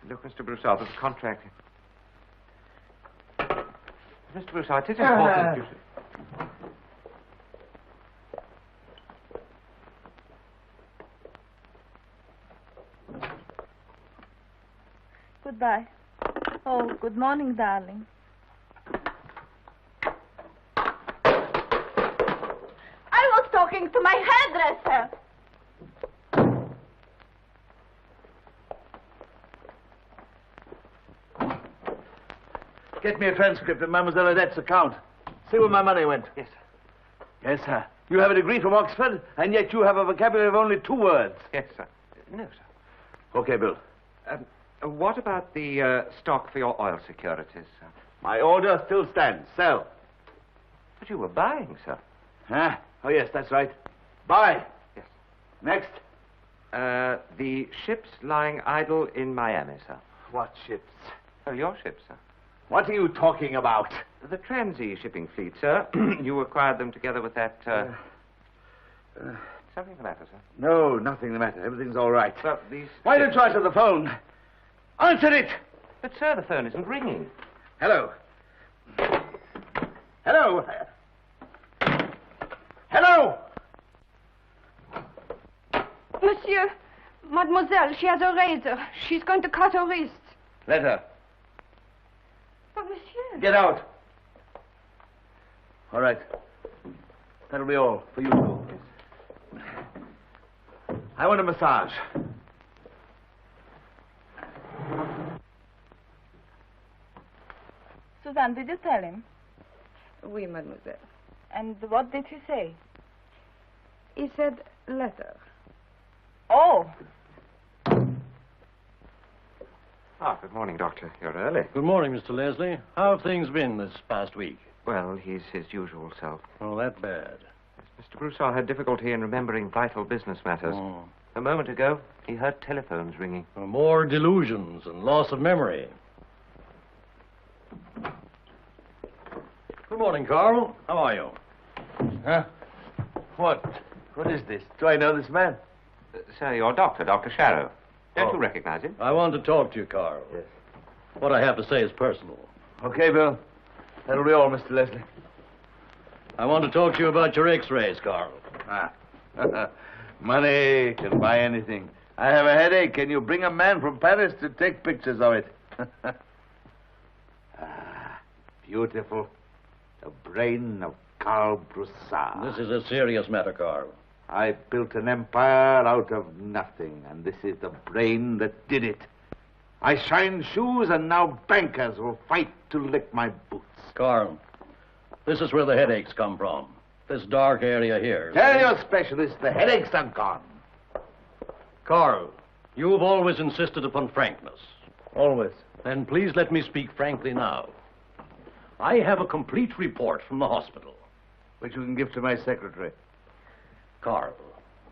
Look, Mr. Broussard, this contract. Mr. Broussard, it is important you should... Goodbye. Oh, good morning, darling. I was talking to my hairdresser. Get me a transcript of Mademoiselle Odette's account. See where my money went. Yes, sir. Yes, sir. You have a degree from Oxford, and yet you have a vocabulary of only 2 words. Yes, sir. No, sir. Okay, Bill. What about the stock for your oil securities, sir? My order still stands. Sell. But you were buying, sir. Huh? Oh, yes, that's right. Buy. Yes. Next. The ships lying idle in Miami, sir. What ships? Oh, your ships, sir. What are you talking about? The Transea shipping fleet, sir. You acquired them together with that, something the matter, sir? No, nothing the matter. Everything's all right. Well, these... Why don't you answer the phone? Answer it! But, sir, the phone isn't ringing. Hello. Hello. Hello! Monsieur, mademoiselle, she has a razor. She's going to cut her wrist. Let her. But, monsieur... Get out. All right. That'll be all for you two. I want a massage. Suzanne, did you tell him? Oui, mademoiselle. And what did he say? He said letter. Oh. Ah, good morning, Doctor. You're early. Good morning, Mr. Leslie. How have things been this past week? Well, he's his usual self. Oh, that bad. Mr. Broussard had difficulty in remembering vital business matters. Oh. A moment ago, he heard telephones ringing. More delusions and loss of memory. Good morning, Carl. How are you? Huh? What? What is this? Do I know this man? Sir, your doctor, Dr. Sharrow. Don't Oh. you recognize him? I want to talk to you, Carl. Yes. What I have to say is personal. Okay, Bill. That'll be all, Mr. Leslie. I want to talk to you about your x-rays, Carl. Ah. Money can buy anything. I have a headache. Can you bring a man from Paris to take pictures of it? Beautiful. The brain of Carl Broussard. This is a serious matter, Carl. I built an empire out of nothing, and this is the brain that did it. I shine shoes, and now bankers will fight to lick my boots. Carl, this is where the headaches come from. This dark area here. Tell your specialist the headaches are gone. Carl, you've always insisted upon frankness. Always. Then please let me speak frankly now. I have a complete report from the hospital. Which you can give to my secretary. Carl,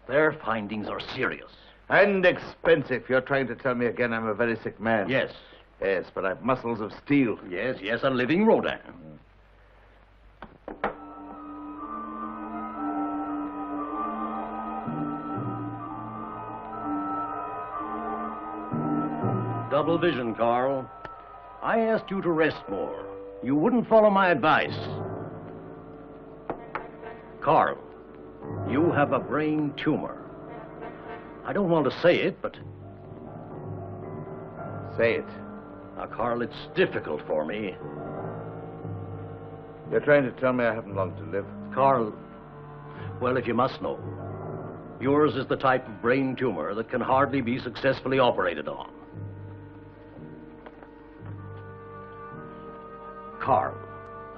their findings are serious. And expensive. You're trying to tell me again I'm a very sick man. Yes. Yes, but I've muscles of steel. Yes, a living Rodin. Double vision, Carl. I asked you to rest more. You wouldn't follow my advice. Carl, you have a brain tumor. I don't want to say it, but... Say it. Now, Carl, it's difficult for me. You're trying to tell me I haven't long to live. Carl, well, if you must know, yours is the type of brain tumor that can hardly be successfully operated on. Carl,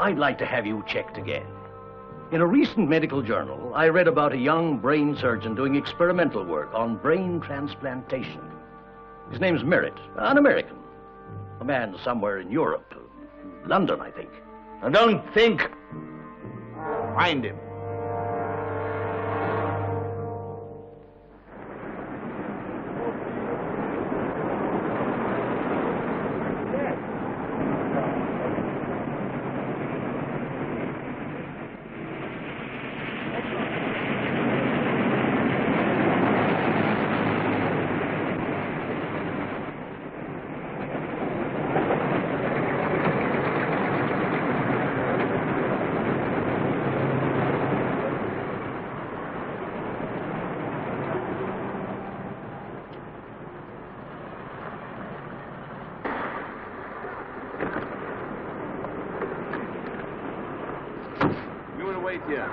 I'd like to have you checked again. In a recent medical journal, I read about a young brain surgeon doing experimental work on brain transplantation. His name's Merritt, an American. A man somewhere in Europe. London, I think. Now don't think. Find him. Here.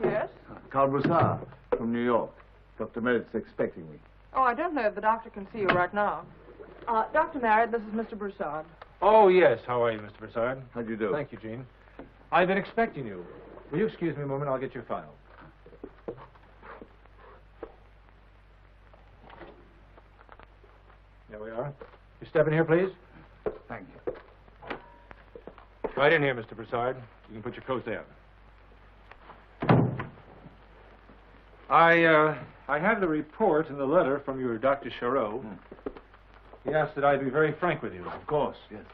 Yes? Carl Broussard from New York. Dr. Merritt's expecting me. Oh, I don't know if the doctor can see you right now. Dr. Merritt, this is Mr. Broussard. Oh, yes. How are you, Mr. Broussard? How do you do? Thank you, Jean. I've been expecting you. Will you excuse me a moment? I'll get your file. There we are. You step in here, please. Thank you. Right in here, Mr. Broussard. You can put your coat there. I have the report and the letter from your Dr. Charot. He asked that I be very frank with you. Of course, yes.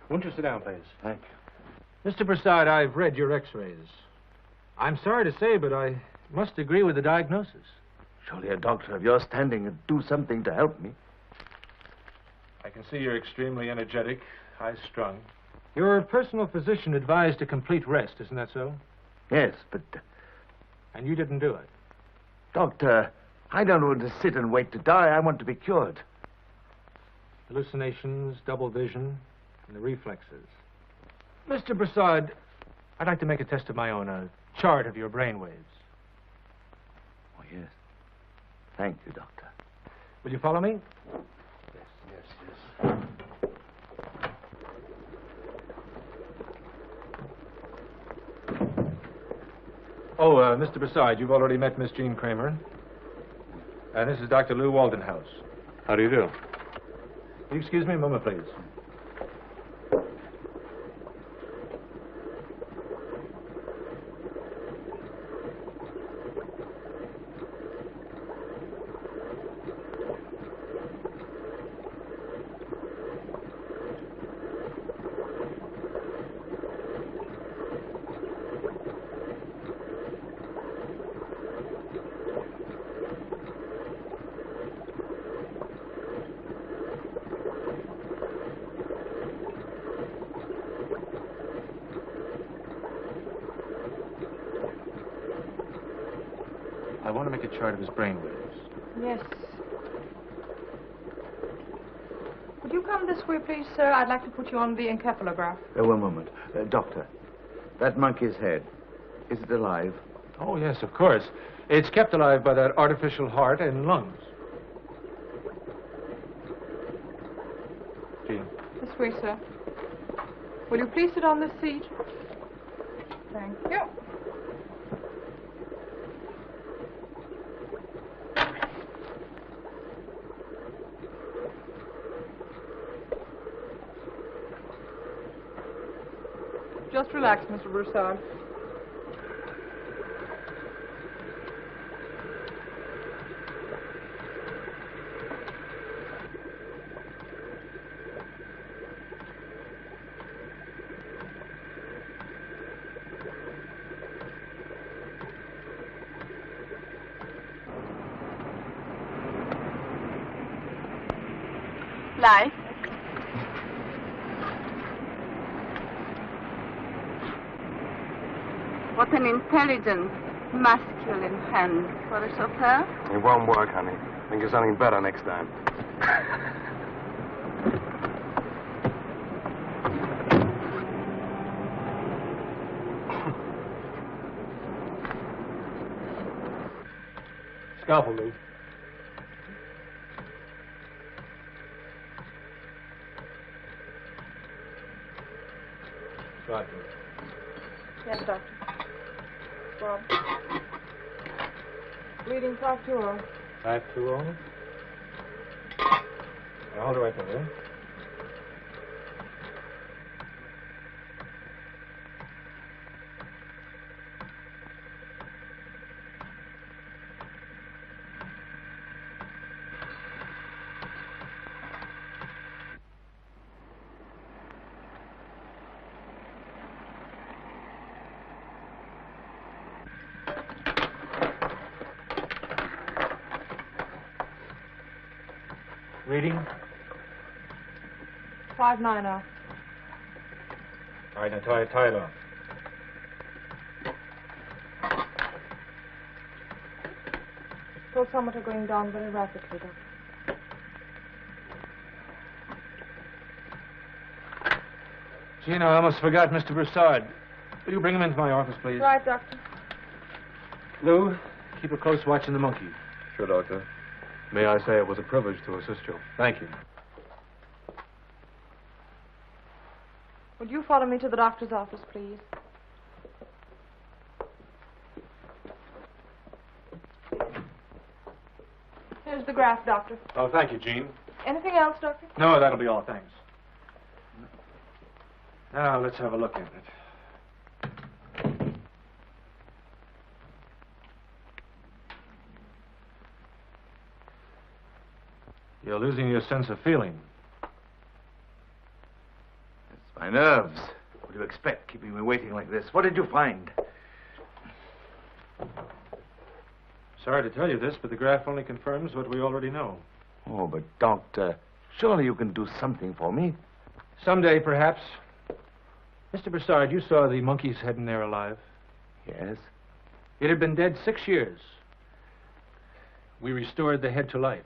Won't you sit down, please? Thank you. Mr. Broussard, I've read your x-rays. I'm sorry to say, but I must agree with the diagnosis. Surely a doctor of your standing would do something to help me. I can see you're extremely energetic, high-strung. Your personal physician advised a complete rest, isn't that so? Yes, but... And you didn't do it. Doctor, I don't want to sit and wait to die. I want to be cured. Hallucinations, double vision, and the reflexes. Mr. Broussard, I'd like to make a test of my own, a chart of your brain waves. Oh, yes. Thank you, Doctor. Will you follow me? Yes. Oh, Mr. Broussard, you've already met Miss Jean Kramer. And this is Dr. Lou Waldenhouse. How do you do? Will you excuse me a moment, please? I want to make a chart of his brain waves. Yes. Would you come this way, please, sir? I'd like to put you on the encephalograph. One moment. Doctor, that monkey's head, is it alive? Oh, yes, of course. It's kept alive by that artificial heart and lungs. Jean. This way, sir. Will you please sit on this seat? Thank you. Just relax, Mr. Broussard. Life. What an intelligent, masculine hand for a chauffeur. It won't work, honey. Think of something better next time. Scalpel, Lou. Roger. Yes, Doctor. Bob. Reading 520. 520. Hold it right there. Reading. 590. All right, now tie it off. Pulsometer going down very rapidly, Doctor. Gina, I almost forgot Mr. Broussard. Will you bring him into my office, please? Right, Doctor. Lou, keep a close watch on the monkey. Sure, Doctor. May I say it was a privilege to assist you. Thank you. Would you follow me to the doctor's office, please? Here's the graph, Doctor. Oh, thank you, Jean. Anything else, Doctor? No, that'll be all, thanks. Now, let's have a look at it. You're losing your sense of feeling. It's my nerves. What do you expect, keeping me waiting like this? What did you find? Sorry to tell you this, but the graph only confirms what we already know. Oh, but Doctor, surely you can do something for me. Someday, perhaps. Mr. Broussard, you saw the monkey's head in there alive. Yes? It had been dead 6 years. We restored the head to life.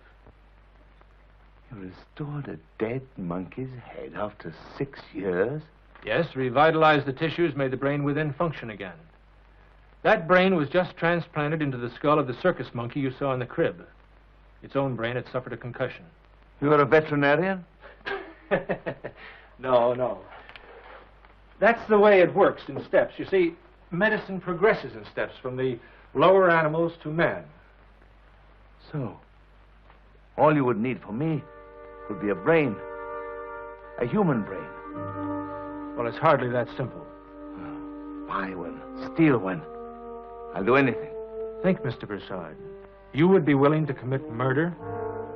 You restored a dead monkey's head after 6 years? Yes, revitalized the tissues, made the brain within function again. That brain was just transplanted into the skull of the circus monkey you saw in the crib. Its own brain had suffered a concussion. You're a veterinarian? No. That's the way it works in steps. You see, medicine progresses in steps from the lower animals to man. So, all you would need for me would be a brain. A human brain. Well, it's hardly that simple. Buy one. Steal one. I'll do anything. Think, Mr. Broussard. You would be willing to commit murder?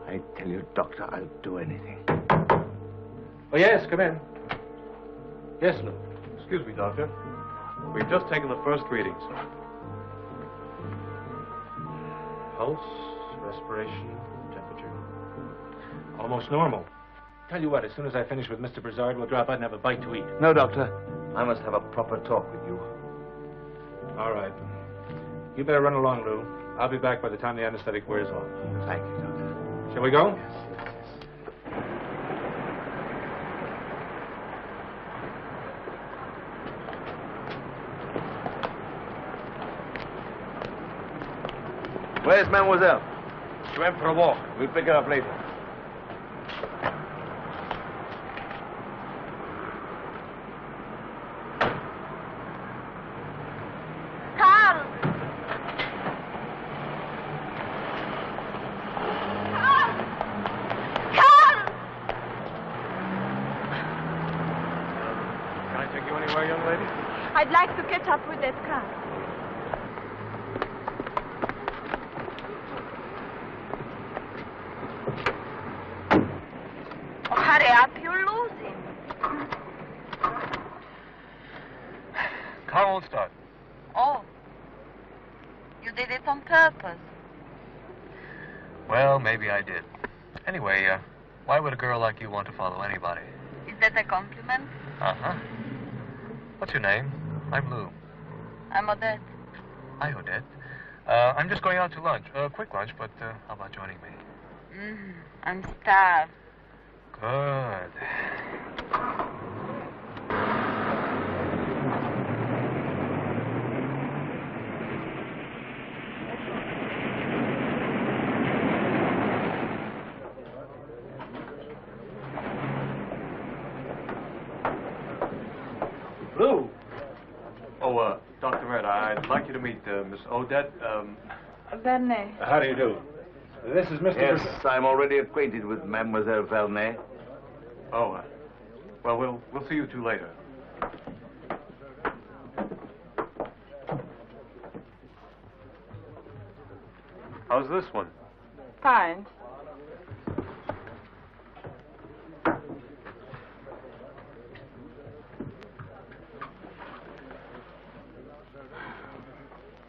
I tell you, Doctor, I'll do anything. Oh, yes, come in. Yes, Lou. Excuse me, Doctor. We've just taken the first readings. Pulse, respiration, temperature. Almost normal. Tell you what, as soon as I finish with Mr. Broussard, we'll drop out and have a bite to eat. No, Doctor. I must have a proper talk with you. All right. You better run along, Lou. I'll be back by the time the anesthetic wears off. Thank you, Doctor. Shall we go? Yes. Where's Mademoiselle? She went for a walk. We'll pick her up later. Carl! Carl! Can I take you anywhere, young lady? I'd like to catch up with that car. Oh, hurry up, you'll lose him. Car won't start. Oh, you did it on purpose. Well, maybe I did. Anyway, why would a girl like you want to follow anybody? Is that a compliment? Uh-huh. What's your name? I'm Lou. I'm Odette. Hi, Odette. I'm just going out to lunch. Quick lunch, but how about joining me? I'm starved. Good. Lou! Oh, Dr. Red, I'd like you to meet Miss Odette. Verney. How do you do? This is Mr. Yes, Broussard. I'm already acquainted with Mademoiselle Verney. Oh, well, we'll see you two later. How's this one? Fine.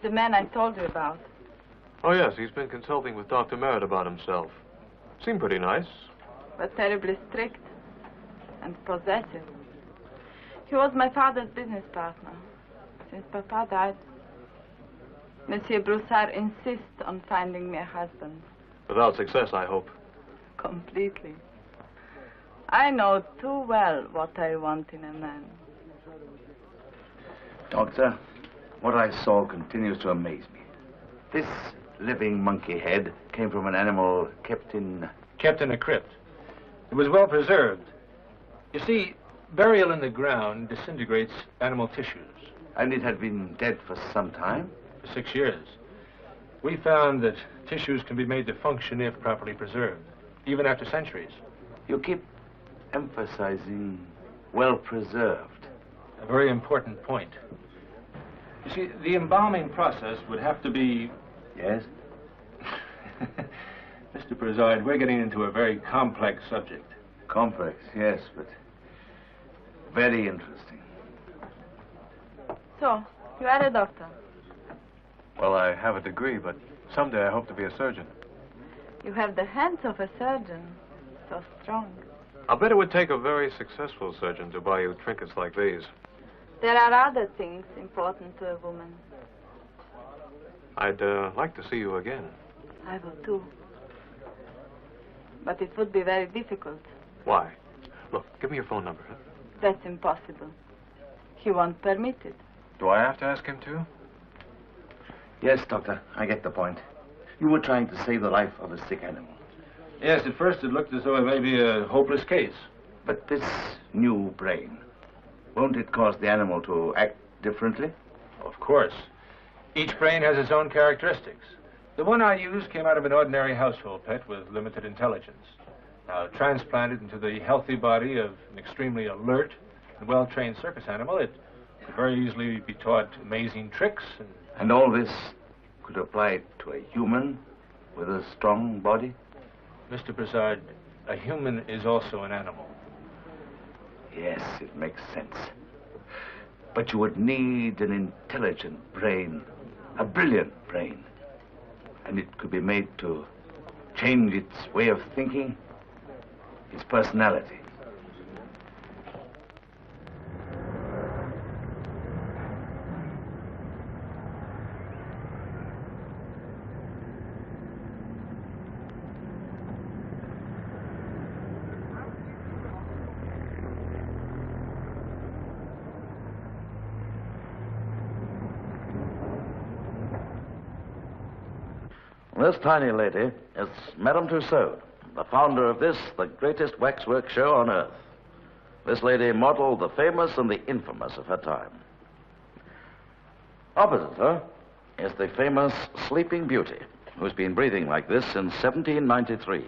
The man I told you about. Oh, yes, he's been consulting with Dr. Merritt about himself. Seemed pretty nice. but terribly strict and possessive. He was my father's business partner. Since Papa died, Monsieur Broussard insists on finding me a husband. Without success, I hope. Completely. I know too well what I want in a man. Doctor, what I saw continues to amaze me. This living monkey head came from an animal kept in... Kept in a crypt. It was well preserved. You see, burial in the ground disintegrates animal tissues. And it had been dead for some time? For 6 years. We found that tissues can be made to function if properly preserved, even after centuries. You keep emphasizing well preserved. A very important point. You see, the embalming process would have to be... Yes? Mr. Broussard, we're getting into a very complex subject. Complex, yes, but very interesting. So, you are a doctor? Well, I have a degree, but someday I hope to be a surgeon. You have the hands of a surgeon. So strong. I'll bet it would take a very successful surgeon to buy you trinkets like these. There are other things important to a woman. I'd like to see you again. I will too. But it would be very difficult. Why? Look, give me your phone number. Huh? That's impossible. He won't permit it. Do I have to ask him to? Yes, Doctor, I get the point. You were trying to save the life of a sick animal. Yes, at first it looked as though it may be a hopeless case. But this new brain, won't it cause the animal to act differently? Of course. Each brain has its own characteristics. The one I used came out of an ordinary household pet with limited intelligence. Now, transplanted into the healthy body of an extremely alert and well-trained circus animal, it could very easily be taught amazing tricks. And all this could apply to a human with a strong body? Mr. Broussard, a human is also an animal. Yes, it makes sense. But you would need an intelligent brain, a brilliant brain. And it could be made to change its way of thinking, its personality. This tiny lady is Madame Tussaud, the founder of this, the greatest waxwork show on earth. This lady modeled the famous and the infamous of her time. Opposite her is the famous Sleeping Beauty, who's been breathing like this since 1793.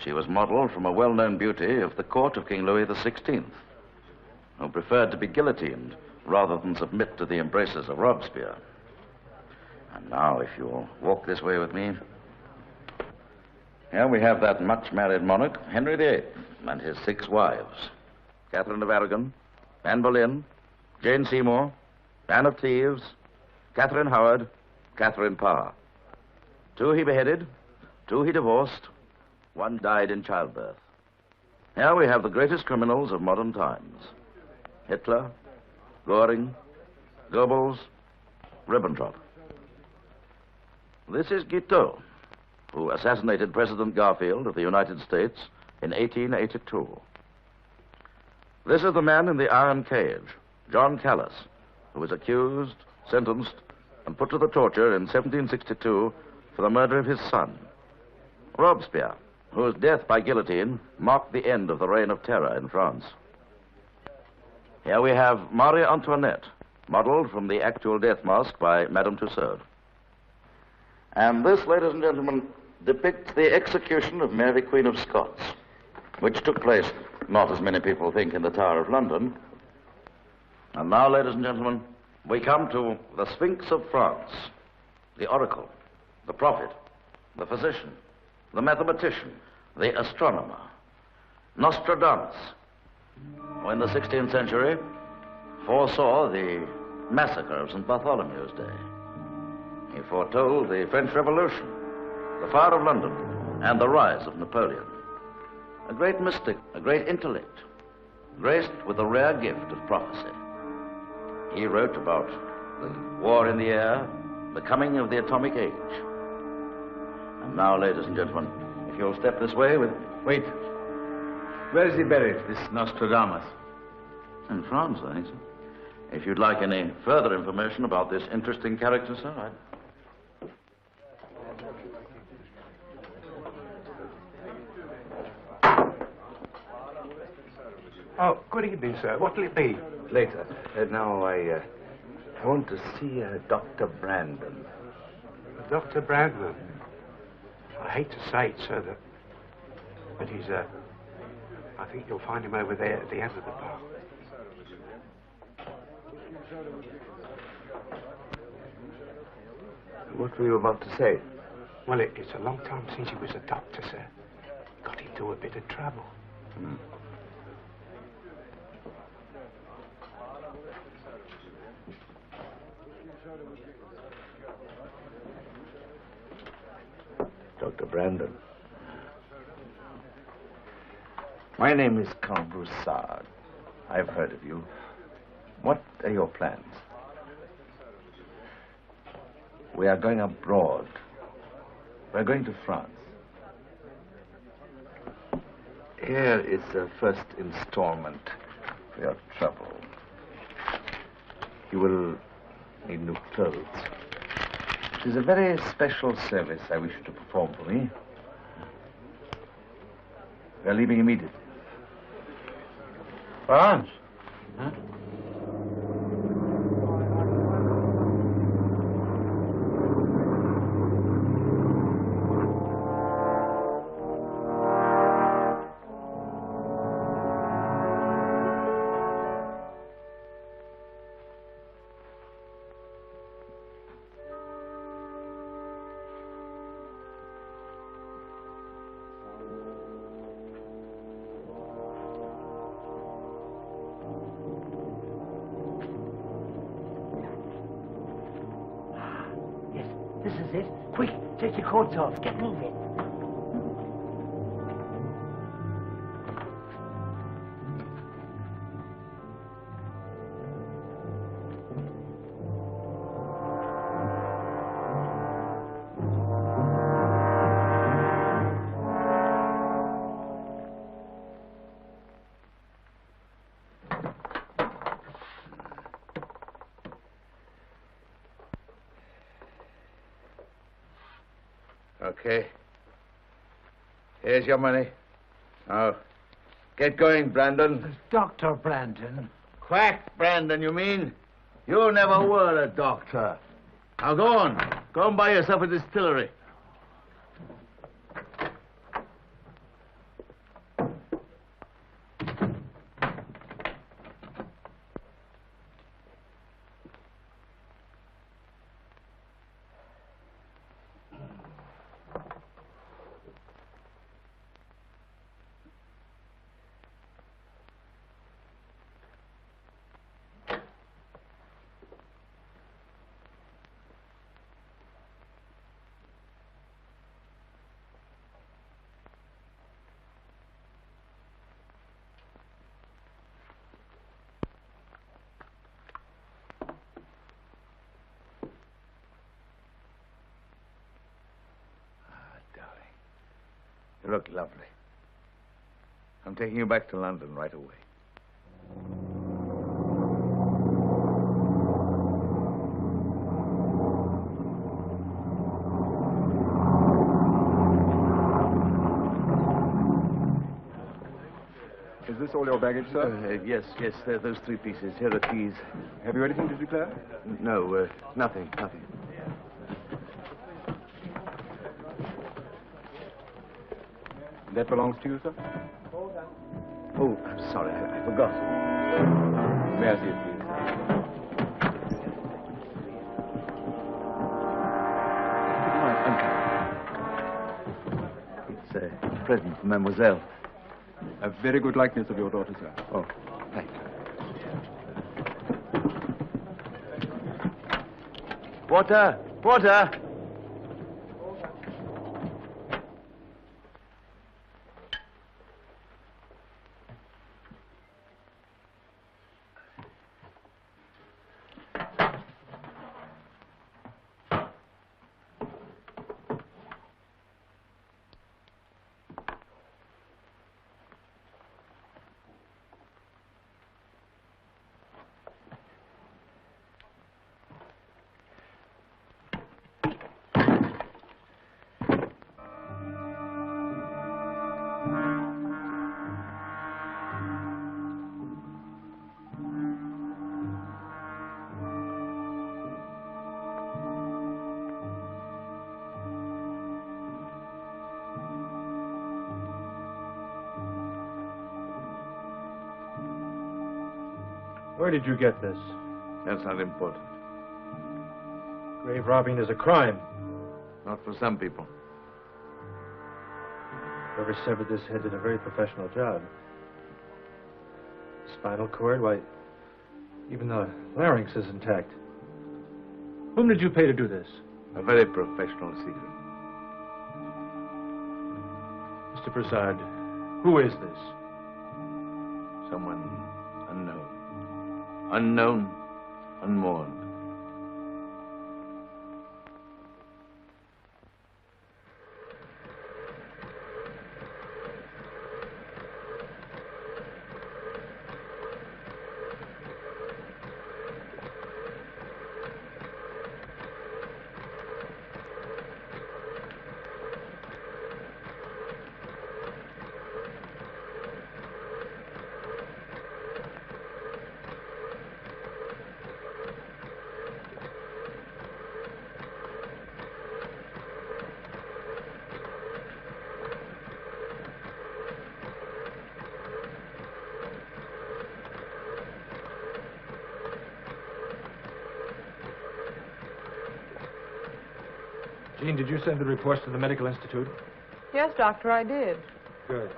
She was modeled from a well-known beauty of the court of King Louis XVI, who preferred to be guillotined rather than submit to the embraces of Robespierre. And now, if you'll walk this way with me. Here we have that much-married monarch, Henry VIII, and his 6 wives. Catherine of Aragon, Anne Boleyn, Jane Seymour, Anne of Cleves, Catherine Howard, Catherine Parr. 2 he beheaded, 2 he divorced, 1 died in childbirth. Here we have the greatest criminals of modern times. Hitler, Goring, Goebbels, Ribbentrop. This is Guiteau, who assassinated President Garfield of the United States in 1882. This is the man in the iron cage, John Callis, who was accused, sentenced, and put to the torture in 1762 for the murder of his son. Robespierre, whose death by guillotine marked the end of the reign of terror in France. Here we have Marie Antoinette, modeled from the actual death mask by Madame Tussaud. And this, ladies and gentlemen, depicts the execution of Mary, Queen of Scots, which took place, not as many people think, in the Tower of London. And now, ladies and gentlemen, we come to the Sphinx of France, the oracle, the prophet, the physician, the mathematician, the astronomer, Nostradamus, who in the 16th century foresaw the massacre of St. Bartholomew's Day. He foretold the French Revolution, the fire of London, and the rise of Napoleon. A great mystic, a great intellect, graced with the rare gift of prophecy. He wrote about the war in the air, the coming of the atomic age. And now, ladies and gentlemen, if you'll step this way with... Wait. Where is he buried, this Nostradamus? In France, I think so. If you'd like any further information about this interesting character, sir, I'd... Oh, good evening, sir. What'll it be? Later. Now, I want to see Dr. Brandon. Dr. Brandon. I hate to say it, sir, but he's, I think you'll find him over there at the end of the bar. What were you about to say? Well, it's a long time since he was a doctor, sir. Got into a bit of trouble. Hmm. Dr. Brandon. My name is Count Broussard. I've heard of you. What are your plans? We are going abroad. We're going to France. Here is the first installment for your trouble. You will need new clothes. It is a very special service I wish you to perform for me. We are leaving immediately. France? Huh? This is it. Quick, take your coats off. Get moving. Okay. Here's your money. Now, get going, Brandon. Dr. Brandon. Quack, Brandon, you mean? You never were a doctor. Now, go on. Go and buy yourself a distillery. You look lovely. I'm taking you back to London right away. Is this all your baggage, sir? Yes, those three pieces. Here are keys. Have you anything to declare? No, nothing. That belongs to you, sir? Oh, I'm sorry. I forgot. May I see it, please? It's a present for Mademoiselle. A very good likeness of your daughter, sir. Oh, thank you. Porter! Where did you get this? That's not important. Grave robbing is a crime. Not for some people. Whoever severed this head did a very professional job. Spinal cord, why, even the larynx is intact. Whom did you pay to do this? A very professional secret. Mr. Prasad, who is this? Someone unknown. Unknown, unmourned. Jean, did you send the reports to the Medical Institute? Yes, Doctor, I did. Good.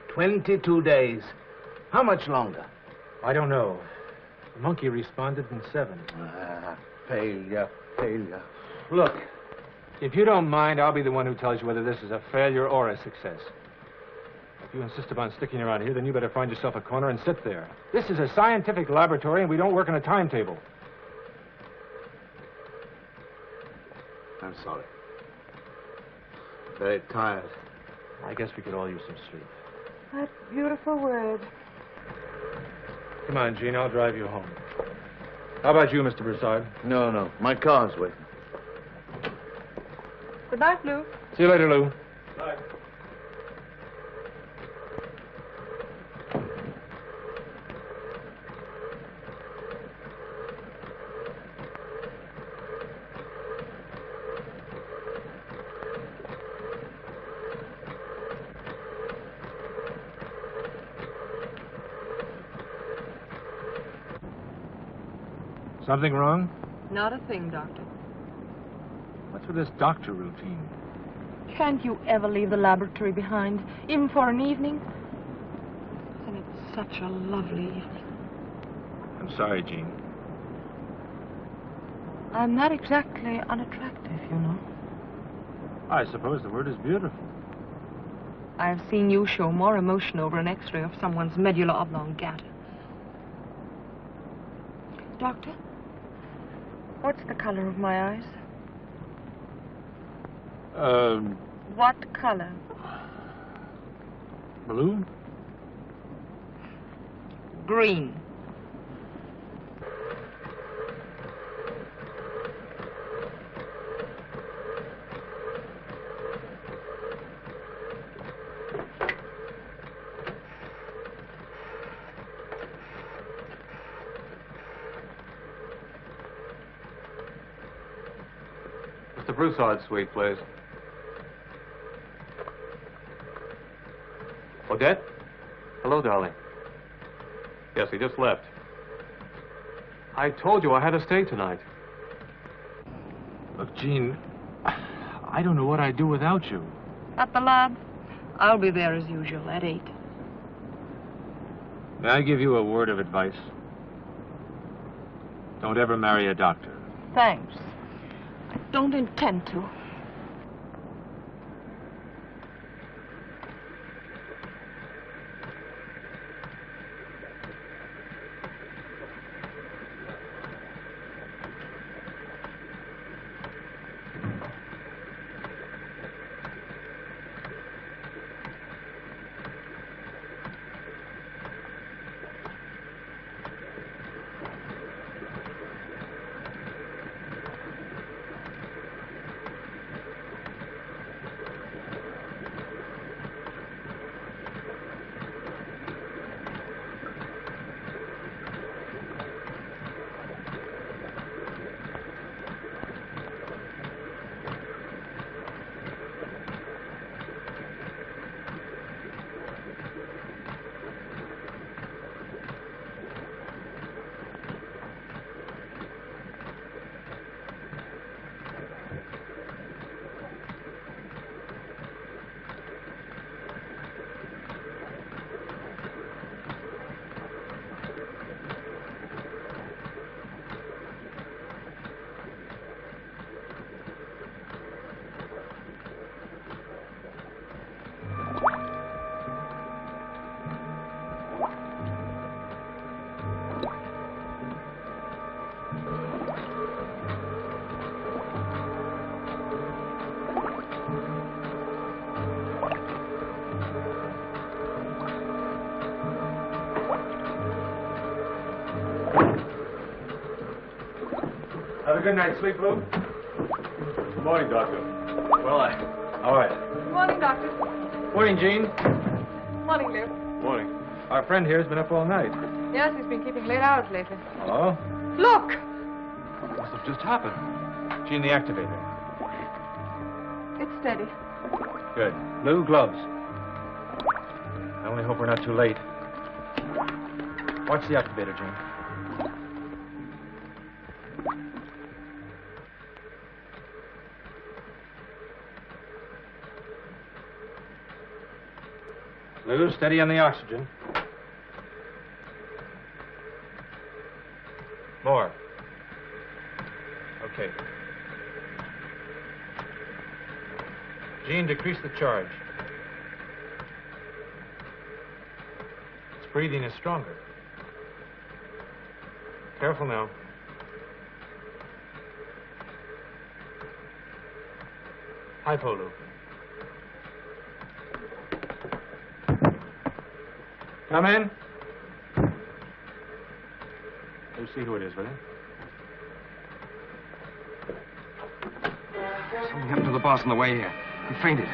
22 days. How much longer? I don't know. The monkey responded in 7. Failure. Look, if you don't mind, I'll be the one who tells you whether this is a failure or a success. If you insist upon sticking around here, then you better find yourself a corner and sit there. This is a scientific laboratory, and we don't work on a timetable. I'm sorry. Very tired. I guess we could all use some sleep. That beautiful word. Come on, Jean, I'll drive you home. How about you, Mr. Broussard? No. My car's waiting. Good night, Lou. See you later, Lou. Bye. Something wrong? Not a thing, Doctor. What's with this doctor routine? Can't you ever leave the laboratory behind, even for an evening? And it's such a lovely evening. I'm sorry, Jean. I'm not exactly unattractive, you know. I suppose the word is beautiful. I've seen you show more emotion over an x-ray of someone's medulla oblongata. Doctor, what's the color of my eyes? What color? Blue? Green. Mr. Broussard's suite, please. Odette? Hello, darling. Yes, he just left. I told you I had to stay tonight. Look, Jean, I don't know what I'd do without you. At the lab? I'll be there as usual at 8. May I give you a word of advice? Don't ever marry a doctor. Thanks. I don't intend to. Have a good night's sleep, Lou. Good morning, Doctor. Well, all right. Morning, Doctor. Morning, Jean. Morning, Lou. Morning. Our friend here has been up all night. Yes, he's been keeping late hours lately. Oh? Look! What must have just happened? Jean, the activator. It's steady. Good. Lou, gloves. I only hope we're not too late. Watch the activator, Jean. Lou, steady on the oxygen. More. Okay. Jean, decrease the charge. Its breathing is stronger. Careful now. Hypo, Lou. Come in. Let's see who it is, will you? Something happened to the boss on the way here. He fainted.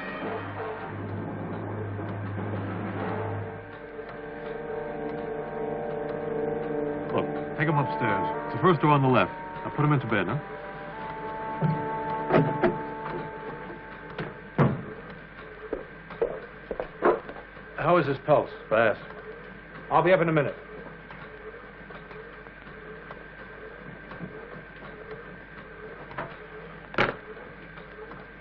Look, take him upstairs. It's the first door on the left. Now put him into bed, huh? How is his pulse? Fast. I'll be up in a minute.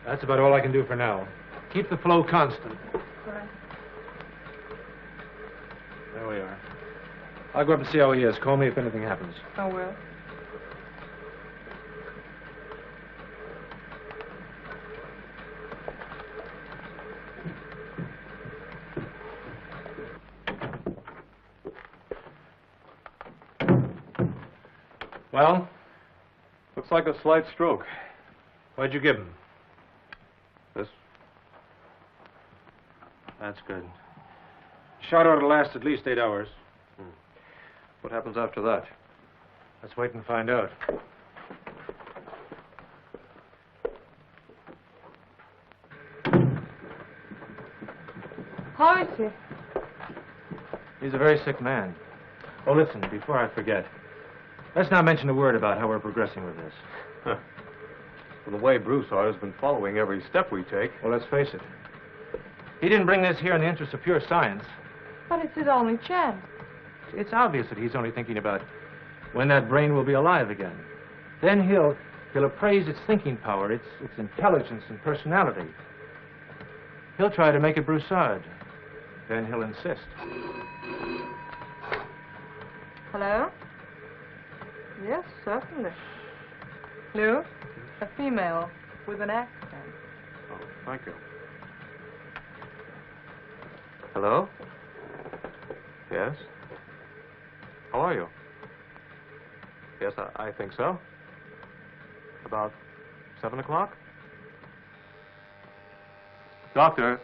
That's about all I can do for now. Keep the flow constant. Right. There we are. I'll go up and see how he is. Call me if anything happens. I will. Well, Looks like a slight stroke. what'd you give him? This. That's good. Shot ought to last at least 8 hours. What happens after that? Let's wait and find out. How is he? He's a very sick man. Oh, listen, before I forget, let's not mention a word about how we're progressing with this. Huh. From the way Broussard has been following every step we take. Well, let's face it. He didn't bring this here in the interest of pure science. But it's his only chance. It's obvious that he's only thinking about when that brain will be alive again. Then he'll appraise its thinking power, its intelligence and personality. He'll try to make it Broussard. Then he'll insist. Hello? Yes, certainly. Lou? A female with an accent. Oh, thank you. Hello? Yes? How are you? Yes, I think so. About 7 o'clock? Doctor,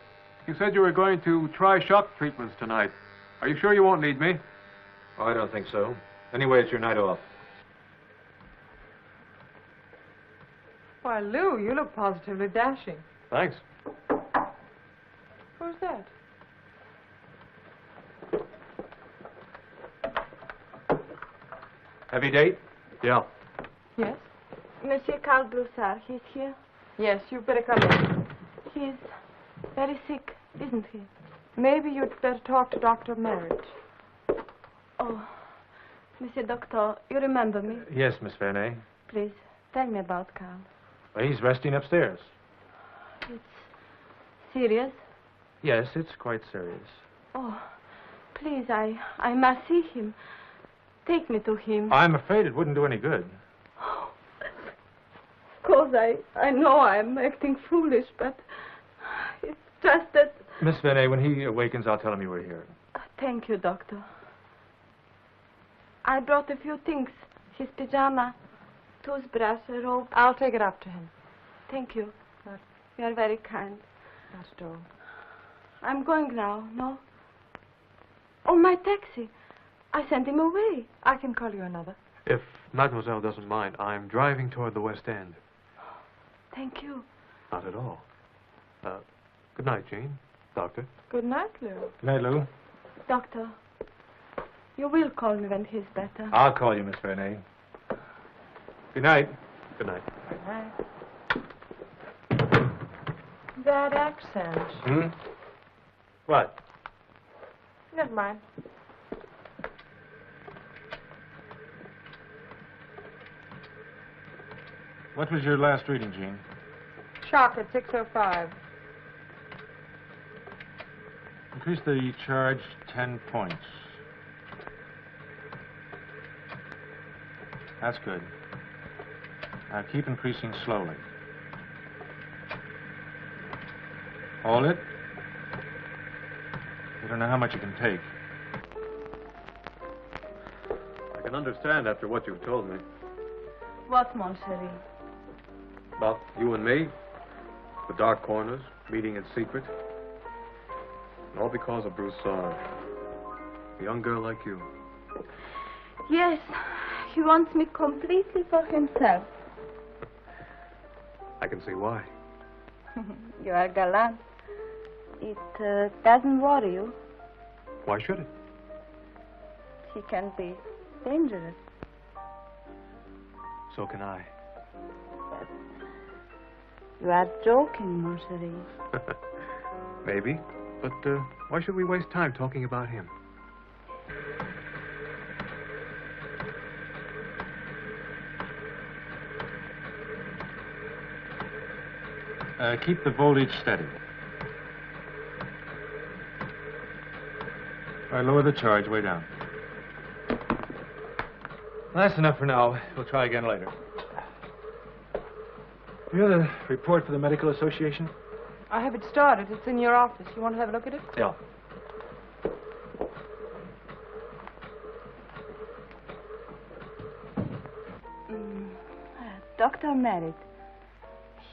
you said you were going to try shock treatments tonight. Are you sure you won't need me? Oh, I don't think so. Anyway, it's your night off. Why, Lou, you look positively dashing. Thanks. Who's that? Heavy date? Yeah. Yes? Monsieur Carl Broussard, he's here. Yes, you better come in. He's very sick, isn't he? Maybe you'd better talk to Dr. Merritt. Oh, Monsieur Doctor, you remember me? Yes, Miss Vernet. Please, tell me about Carl. Well, he's resting upstairs. It's serious? Yes, it's quite serious. Oh, please, I must see him. Take me to him. I'm afraid it wouldn't do any good. Of course, I know I'm acting foolish, but it's just that... Miss Vernet, when he awakens, I'll tell him you were here. Thank you, Doctor. I brought a few things. His pajama, toothbrush, a rope. I'll take it up to him. Thank you. You are very kind. Not at all. I'm going now, no? Oh, my taxi. I sent him away. I can call you another. If Mademoiselle doesn't mind. I'm driving toward the West End. Thank you. Not at all. Good night, Jean. Doctor. Good night, Lou. Good night, Lou. Doctor, you will call me when he's better. I'll call you, Miss Vernay. Good night. Good night. Good night. That accent. Hmm? What? Never mind. What was your last reading, Jean? Shock at 6:05. Increase the charge 10 points. That's good. Now keep increasing slowly. Hold it. You don't know how much you can take. I can understand after what you've told me. What, mon chéri? About you and me, the dark corners, meeting in secret. And all because of Broussard. A young girl like you. Yes, he wants me completely for himself. I can see why. You are gallant. It doesn't worry you. Why should it? He can be dangerous. So can I. You are joking, mon chéri. Maybe. But why should we waste time talking about him? Keep the voltage steady. All right, lower the charge way down. That's enough for now. We'll try again later. You have a report for the Medical Association? I have it started. It's in your office. You want to have a look at it? Yeah. Dr. Merritt,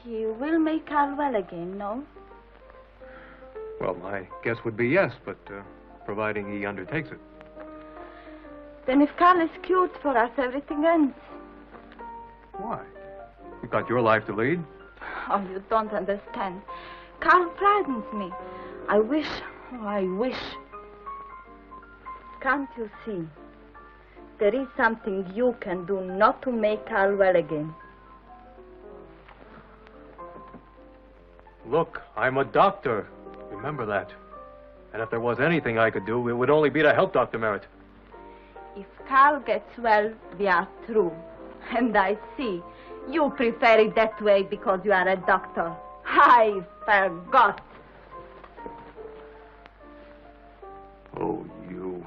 he will make Carl well again, no? Well, my guess would be yes, but providing he undertakes it. Then if Carl is cured for us, everything ends. Why? You've got your life to lead. Oh, you don't understand. Carl frightens me. I wish. Can't you see? There is something you can do not to make Carl well again. Look, I'm a doctor. Remember that. And if there was anything I could do, it would only be to help Dr. Merritt. If Carl gets well, we are through. And I see. You prefer it that way because you are a doctor. I forgot. Oh, you.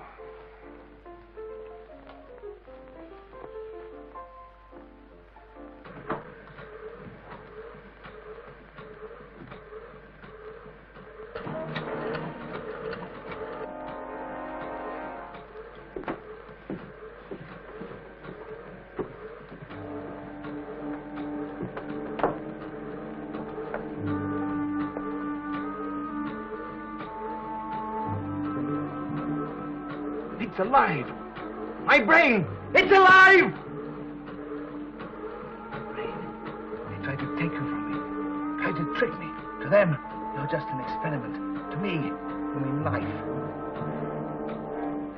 It's alive! My brain! It's alive! Brain. They tried to take you from me. Tried to trick me. To them, you're just an experiment. To me, you mean life.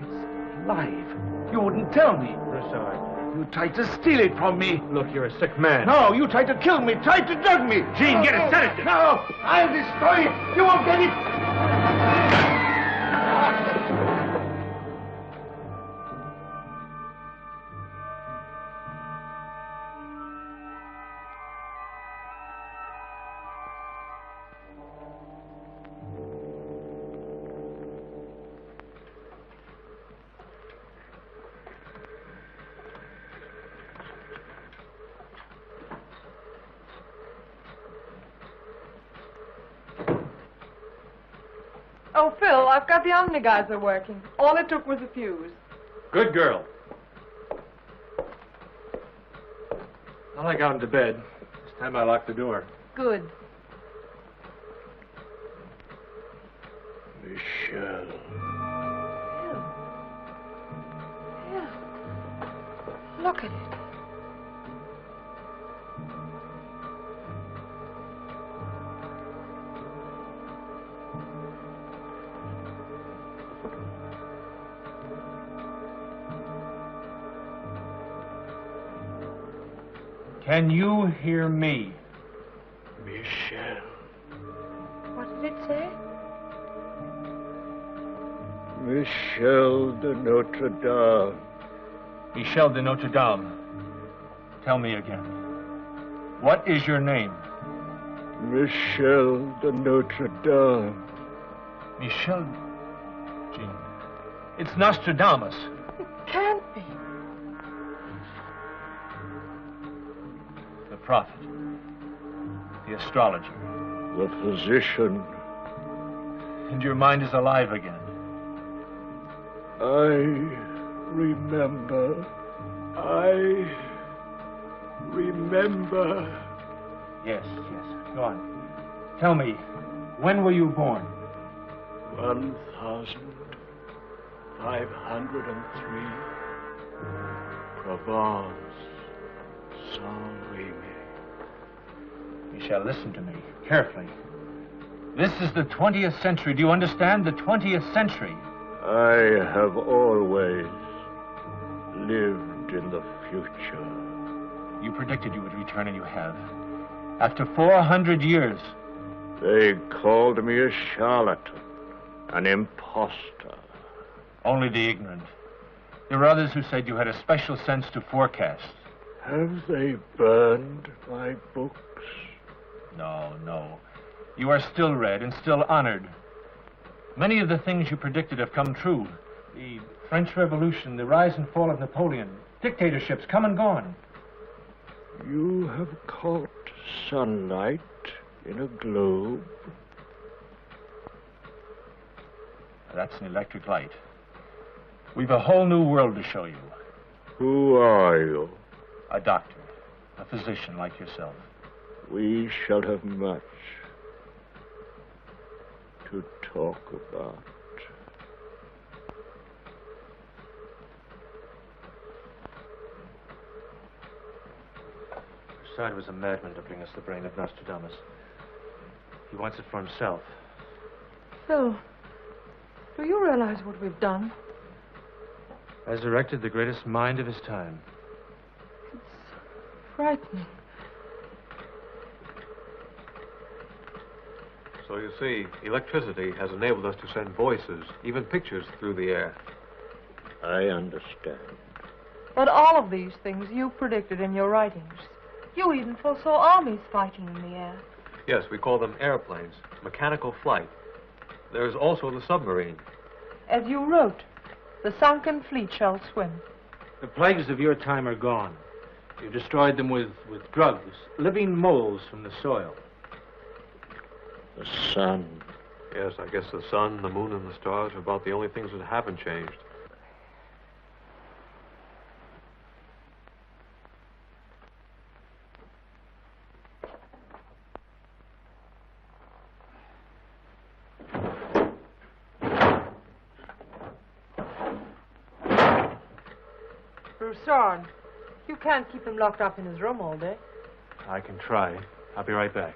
It's alive. You wouldn't tell me. Broussard. You tried to steal it from me. Look, you're a sick man. No, you tried to kill me. Tried to drug me. Jean, get it sedative. No, I'll destroy it. You won't get it. Oh, Phil, I've got the omnigizer working. All it took was a fuse. Good girl. I like out into bed. This time I locked the door. Good. Michelle. Look at it. Can you hear me? Michel. What did it say? Michel de Notre Dame. Michel de Notre Dame. Tell me again. What is your name? Michel de Notre Dame. Michel... Jean. It's Nostradamus. It can't be. The prophet. The astrologer. The physician. And your mind is alive again. I remember. Yes. Go on. Tell me, when were you born? 1503. Provence. Saint-Rémy. Michel, listen to me carefully. This is the 20th century. Do you understand? The 20th century. I have always lived in the future. You predicted you would return, and you have. After 400 years. They called me a charlatan, an imposter. Only the ignorant. There were others who said you had a special sense to forecast. Have they burned my books? No. You are still read and still honored. Many of the things you predicted have come true. The French Revolution, the rise and fall of Napoleon, dictatorships come and gone. You have caught sunlight in a globe. That's an electric light. We've a whole new world to show you. Who are you? A doctor, a physician like yourself. We shall have much to talk about. Broussard was a madman to bring us the brain of Nostradamus. He wants it for himself. Phil, do you realize what we've done? Resurrected the greatest mind of his time. It's frightening. So you see, electricity has enabled us to send voices, even pictures, through the air. I understand. But all of these things you predicted in your writings. You even foresaw armies fighting in the air. Yes, we call them airplanes, mechanical flight. There's also the submarine. As you wrote, the sunken fleet shall swim. The plagues of your time are gone. You destroyed them with drugs, living moles from the soil. The sun. Yes, I guess the sun, the moon, and the stars are about the only things that haven't changed. Broussard, you can't keep him locked up in his room all day. I can try. I'll be right back.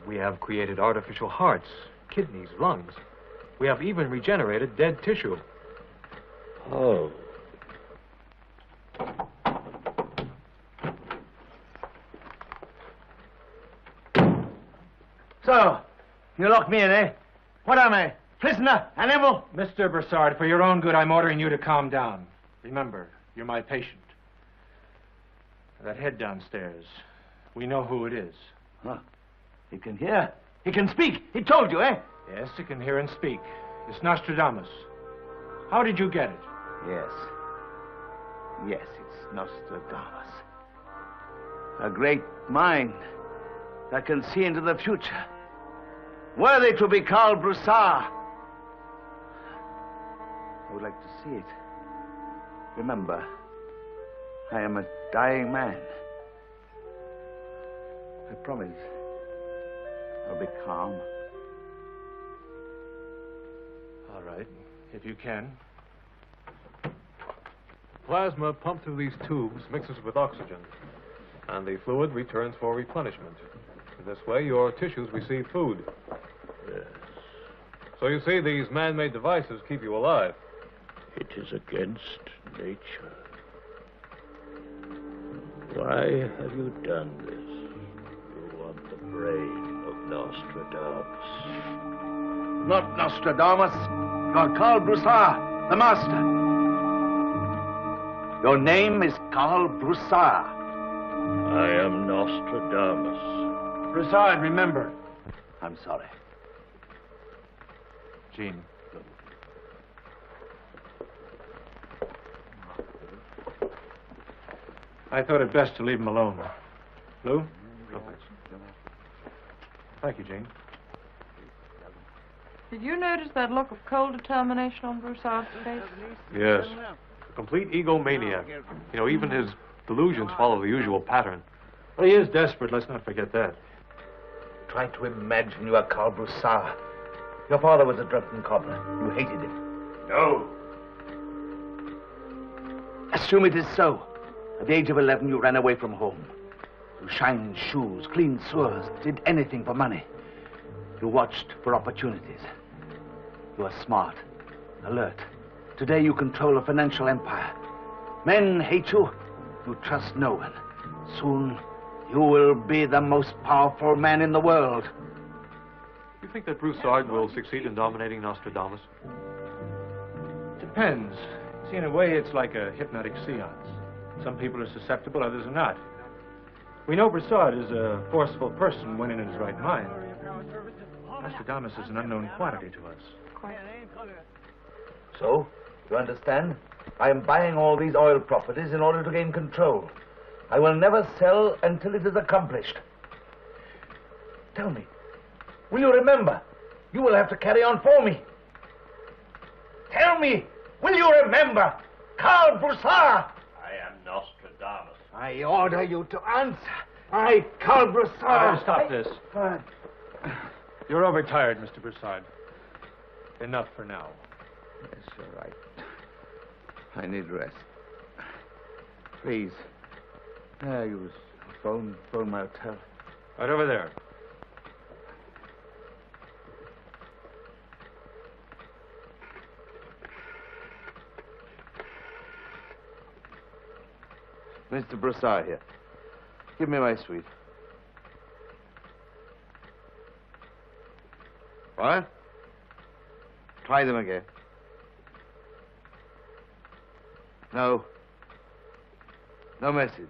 We have created artificial hearts, kidneys, lungs. We have even regenerated dead tissue. Oh. So, you locked me in, eh? What am I? Prisoner? Animal? Mr. Broussard, for your own good, I'm ordering you to calm down. Remember, you're my patient. That head downstairs, we know who it is. Huh. He can hear. He can speak. He told you, eh? Yes, it can hear and speak. It's Nostradamus. How did you get it? Yes. Yes, it's Nostradamus. A great mind that can see into the future. Worthy to be called Broussard. I would like to see it. Remember, I am a dying man. I promise I'll be calm. All right, if you can. Plasma pumped through these tubes mixes with oxygen, and the fluid returns for replenishment. In this way, your tissues receive food. Yes. So you see, these man-made devices keep you alive. It is against nature. Why have you done this? You want the brain of Nostradamus. Not Nostradamus. You're Karl Broussard, the master. Your name is Karl Broussard. I am Nostradamus. Broussard, remember. I'm sorry. Jean. I thought it best to leave him alone. Lou? No, thanks. Thank you, Jean. Did you notice that look of cold determination on Broussard's face? Yes. A complete egomaniac. You know, even his delusions follow the usual pattern. But he is desperate, let's not forget that. Try to imagine you are Karl Broussard. Your father was a drunken cobbler. You hated him. No. Assume it is so. At the age of 11, you ran away from home. You shined shoes, cleaned sewers, did anything for money. You watched for opportunities. You are smart, alert. Today you control a financial empire. Men hate you. You trust no one. Soon you will be the most powerful man in the world. You think that Broussard will succeed in dominating Nostradamus? Depends. See, in a way, it's like a hypnotic seance. Some people are susceptible, others are not. We know Broussard is a forceful person when in his right mind. Nostradamus is an unknown quantity to us. Quite. So, you understand? I am buying all these oil properties in order to gain control. I will never sell until it is accomplished. Tell me, will you remember? You will have to carry on for me. Tell me, will you remember? Karl Broussard! I am Nostradamus. I order you to answer. I, Karl Broussard. Stop this. Fine. You're overtired, Mr. Broussard. Enough for now. Yes, you're right. I need rest. Please. Use phone my hotel. Right over there. Mr. Broussard here. Give me my suite. What? Try them again. No. No message.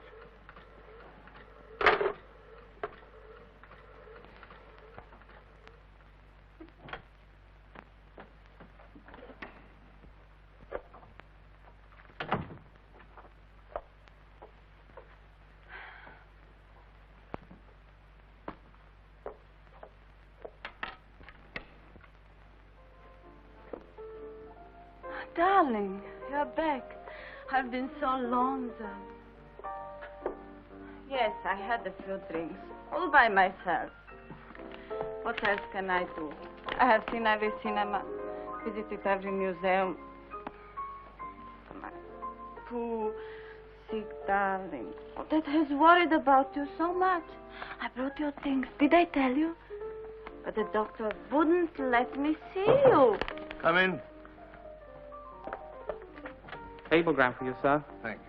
Darling, you're back. I've been so lonesome. Yes, I had a few drinks, all by myself. What else can I do? I have seen every cinema, visited every museum. My poor, sick darling. Oh, that has worried about you so much. I brought your things. Did I tell you? But the doctor wouldn't let me see you. Come in. Cablegram for you, sir. Thank you.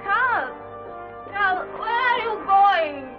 Carl, where are you going?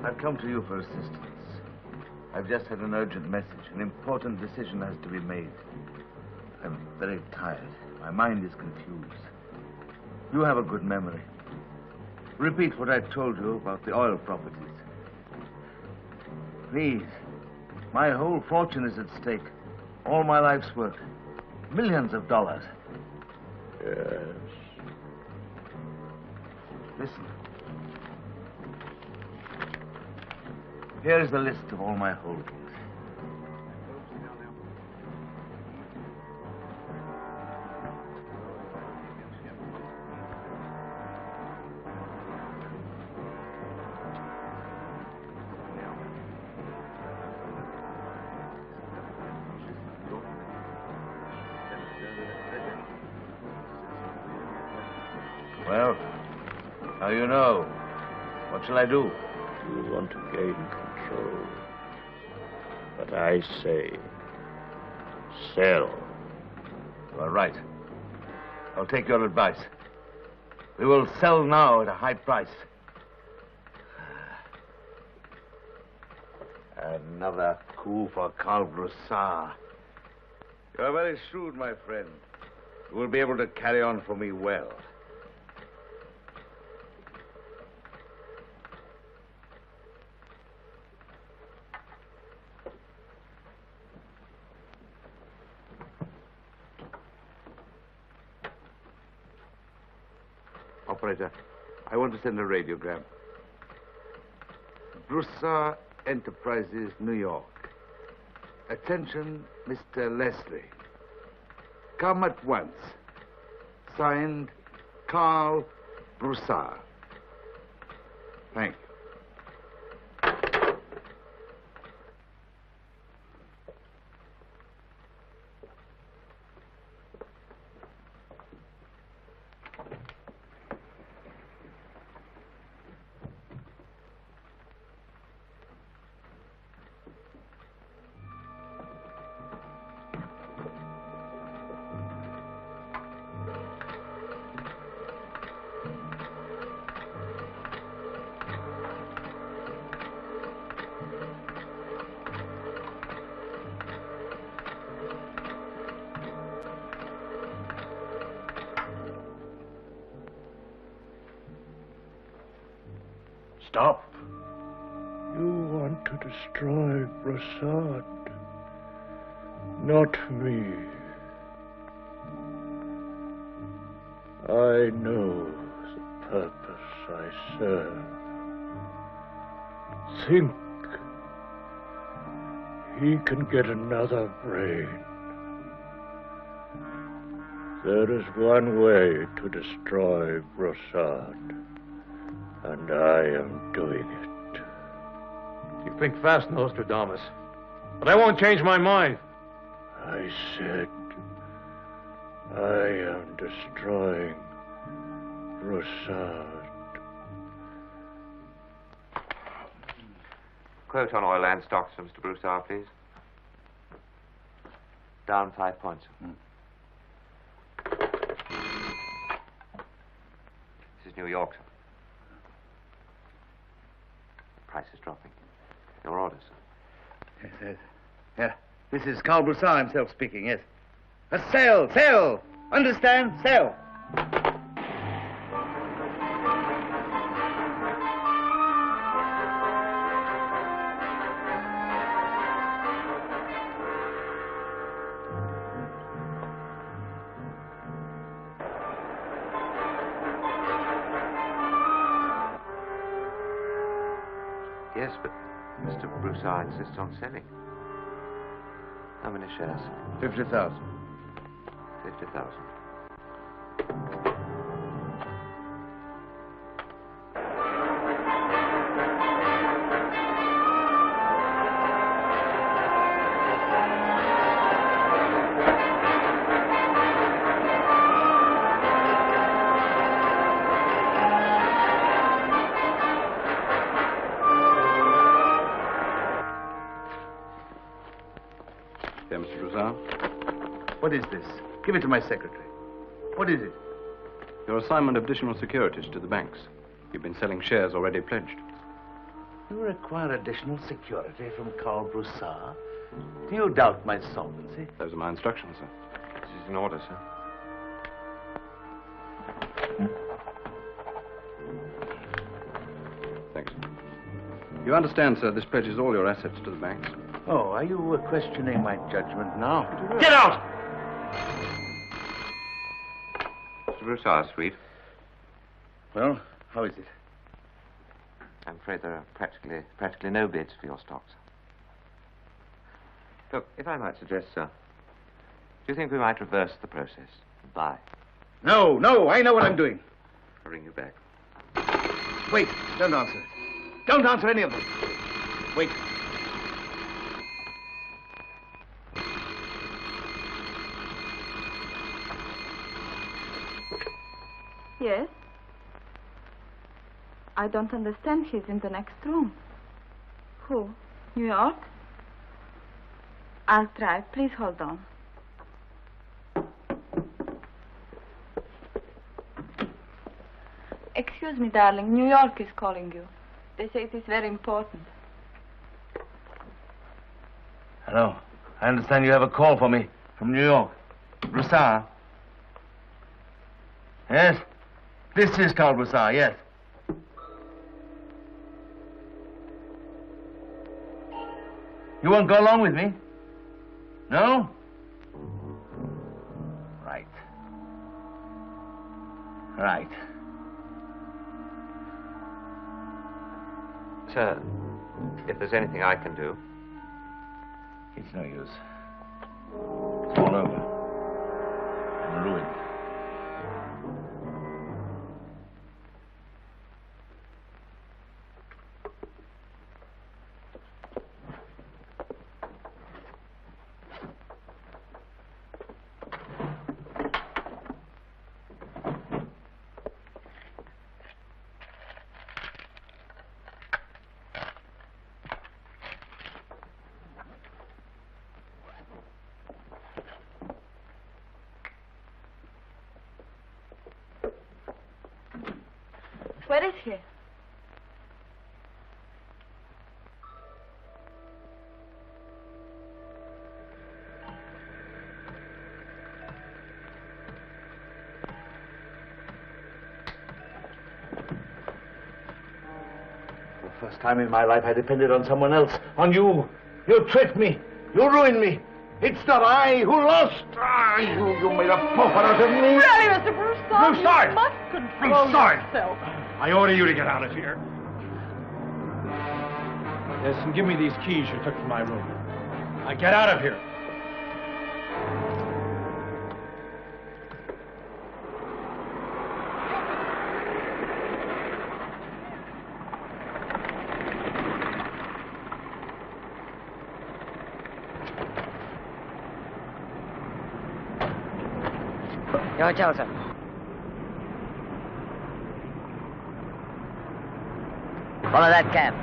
I've come to you for assistance. I've just had an urgent message. An important decision has to be made. I'm very tired. My mind is confused. You have a good memory. repeat what I told you about the oil properties. Please. My whole fortune is at stake. All my life's work. Millions of dollars. Yes. Listen. Here is the list of all my holdings. Well, how you know? What shall I do? You want to gain control. But I say, sell. You are right. I'll take your advice. We will sell now at a high price. Another coup for Carl Broussard. You are very shrewd, my friend. You will be able to carry on for me well. Operator, I want to send a radiogram. Broussard Enterprises, New York. Attention, Mr. Leslie. Come at once. Signed, Carl Broussard. Thank you. Stop. You want to destroy Broussard. Not me. I know the purpose I serve. Think he can get another brain. There is one way to destroy Broussard. And I am doing it. You think fast, Nostradamus. But I won't change my mind. I said I am destroying Broussard. Quote on oil and stocks for Mr. Broussard, please. Down 5 points. This is New York, sir. Price is dropping. Your orders, sir. Yes, yes. Yeah. This is Carl Broussard himself speaking, yes. Sell! Sell! Understand? Sell! Yes, but Mr. Broussard insists on selling. How many shares? 50,000. 50,000. What is this? Give it to my secretary. What is it? Your assignment of additional securities to the banks. You've been selling shares already pledged. You require additional security from Carl Broussard? Do you doubt my solvency? Those are my instructions, sir. This is an order, sir. Thanks. You understand, sir, this pledges all your assets to the banks. Oh, are you questioning my judgment now? Get out! Mr. Broussard, sweet. Well, how is it? I'm afraid there are practically no bids for your stocks. Look, if I might suggest, sir, do you think we might reverse the process and buy? No, I know what I'm doing. I'll ring you back. Wait, don't answer. Don't answer any of them. Wait. Yes? I don't understand. He's in the next room. Who? New York? I'll try. Please hold on. Excuse me, darling. New York is calling you. They say it is very important. Hello. I understand you have a call for me from New York. Broussard? Yes? This is Carl Broussard, yes. You won't go along with me? No? Right. Right. Sir, if there's anything I can do. It's no use. It's all over. I'm ruined. Where is he? For the first time in my life, I depended on someone else. On you. You tricked me. You ruined me. It's not I who lost. You made a pauper out of me. Really, Mr. Broussard, Broussard! you must control Broussard! yourself. I order you to get out of here. Yes, and give me these keys you took from my room. Now get out of here. Your hotel, sir. Follow that cab.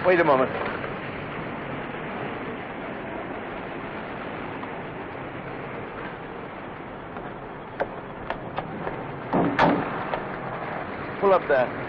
Wait a moment. Pull up there.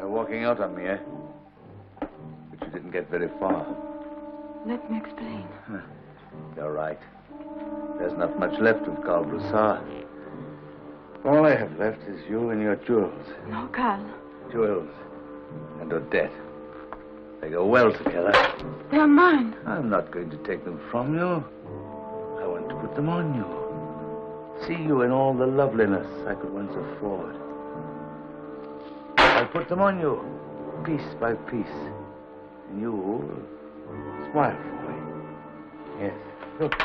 Walking out on me, eh? But you didn't get very far. Let me explain. You're right. There's not much left of Carl Broussard. All I have left is you and your jewels. No, Carl. Jewels and Odette. They go well together. They're mine. I'm not going to take them from you. I want to put them on you. See you in all the loveliness I could once afford. I'll put them on you, piece by piece. And you smile for me. Yes. Look,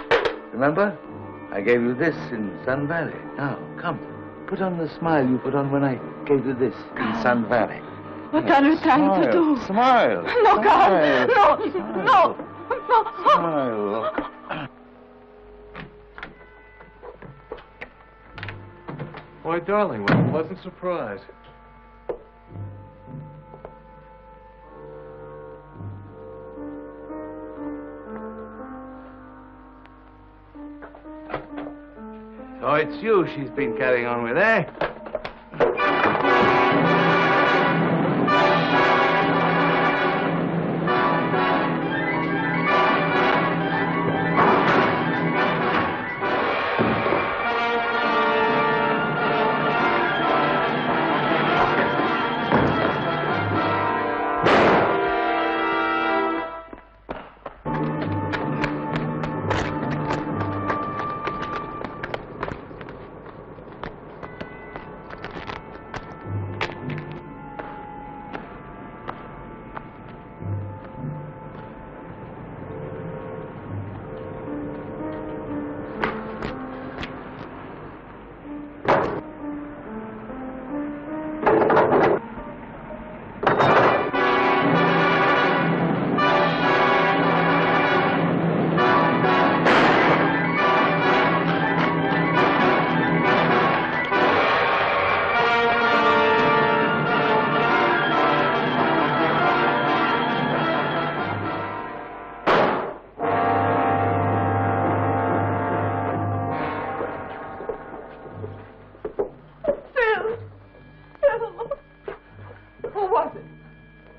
remember? I gave you this in Sun Valley. Now, come. Put on the smile you put on when I gave you this in Sun Valley. What are you trying to do? Smile. No, Carl. No, no, no. Smile. Look. Why, darling, what a pleasant surprise. So it's you she's been carrying on with, eh?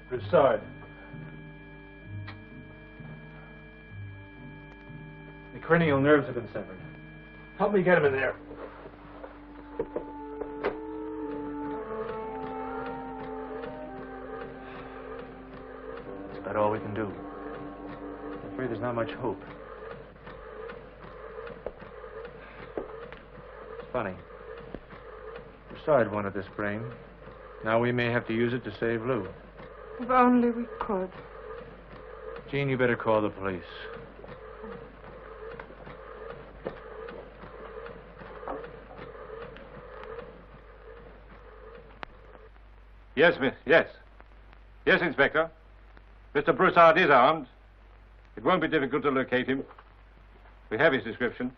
Broussard. The cranial nerves have been severed. Help me get him in there. That's about all we can do. I'm afraid there's not much hope. It's funny. Broussard wanted this brain. Now we may have to use it to save Lou. If only we could. Jean, you better call the police. Yes, miss. Yes. Yes, Inspector. Mr. Broussard is armed. It won't be difficult to locate him. We have his description.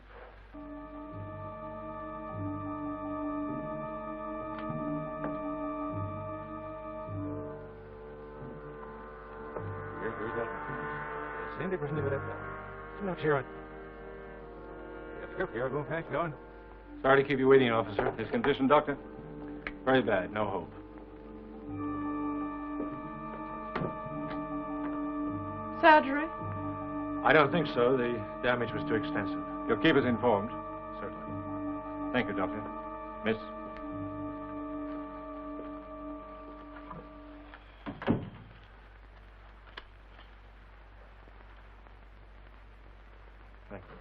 Sorry to keep you waiting, officer. His condition, doctor? Very bad. No hope. Surgery? I don't think so. The damage was too extensive. You'll keep us informed. Certainly. Thank you, doctor. Miss? Thank you.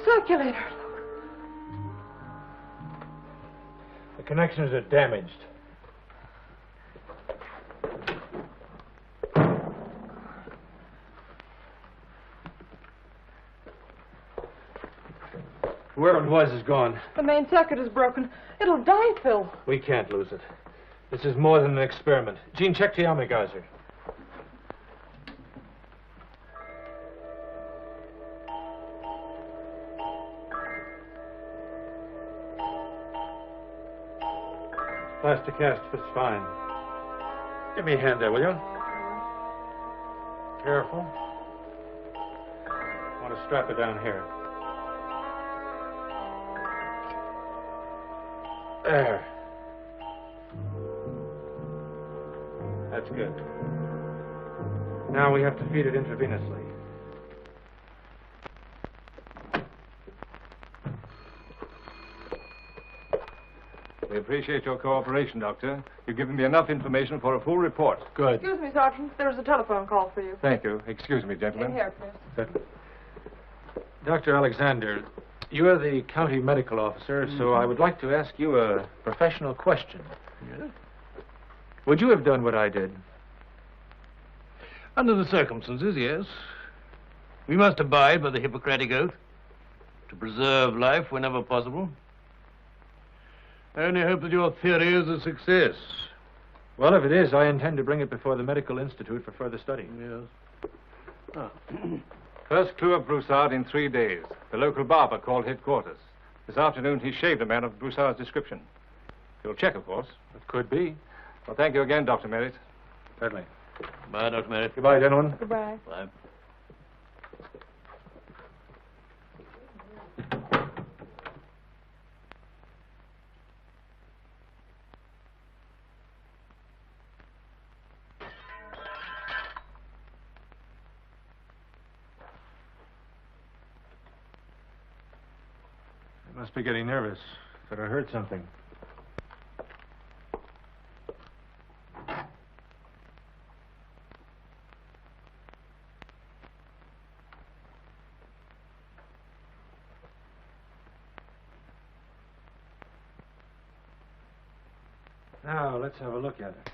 Circulator. The connections are damaged. Whoever it was is gone. The main circuit is broken. It'll die, Phil. We can't lose it. This is more than an experiment. Jean, check the Almagazer. Plastic cast fits fine. Give me a hand there, will you? Careful. I want to strap it down here. There. That's good. Now we have to feed it intravenously. We appreciate your cooperation, Doctor. You've given me enough information for a full report. Good. Excuse me, Sergeant. There's a telephone call for you. Thank you. Excuse me, gentlemen. In here, please. Certainly. Dr. Alexander, you are the county medical officer, so I would like to ask you a professional question. Yes? Would you have done what I did? Under the circumstances, yes. We must abide by the Hippocratic Oath to preserve life whenever possible. I only hope that your theory is a success. Well, if it is, I intend to bring it before the Medical Institute for further study. Yes. Ah. First clue of Broussard in 3 days. The local barber called headquarters. This afternoon, he shaved a man of Broussard's description. You'll check, of course. It could be. Well, thank you again, Dr. Merritt. Certainly. Bye, Dr. Merritt. Goodbye, gentlemen. Goodbye. Bye. I must be getting nervous. Thought I heard something. Now, let's have a look at it.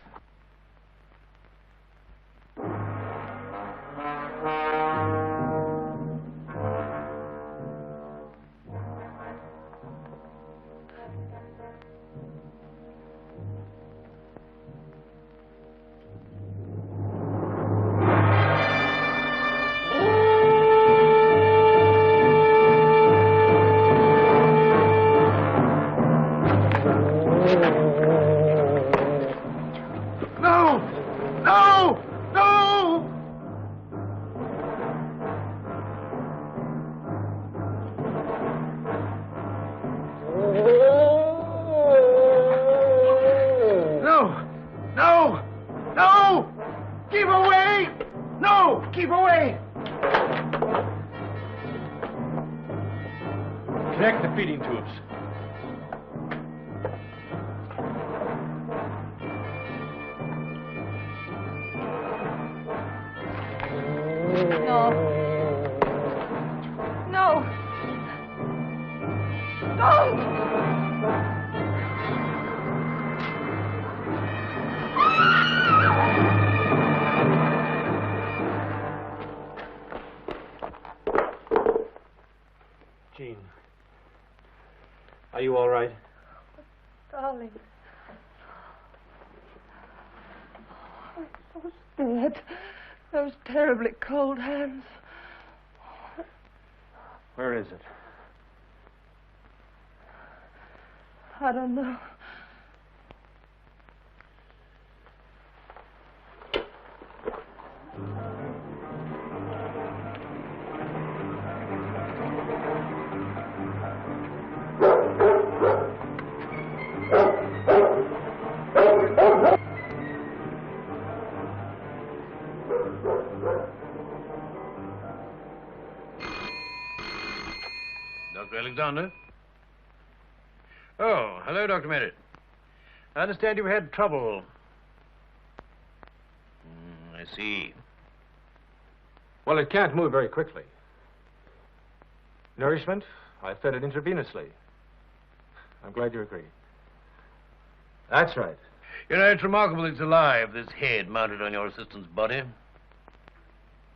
Connect the feeding tubes. No. No. Don't! Jean. Are you all right? Darling. I'm so scared. Those terribly cold hands. Where is it? I don't know. Dr. Alexander? Oh, hello, Dr. Merritt. I understand you had trouble. I see. Well, it can't move very quickly. Nourishment? I fed it intravenously. I'm glad you agree. That's right. You know, it's remarkable it's alive, this head mounted on your assistant's body.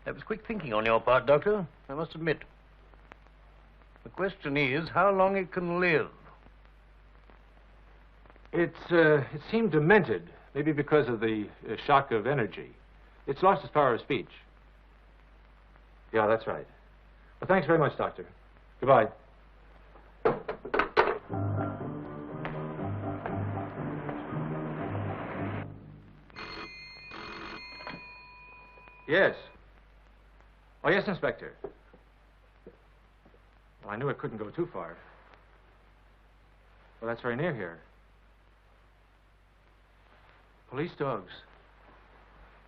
That was quick thinking on your part, Doctor, I must admit. The question is how long it can live. It seemed demented, maybe because of the shock of energy. It's lost its power of speech. Yeah, that's right. Well, thanks very much, Doctor. Goodbye. Yes. Oh, yes, Inspector. Well, I knew it couldn't go too far. Well, that's very near here. Police dogs.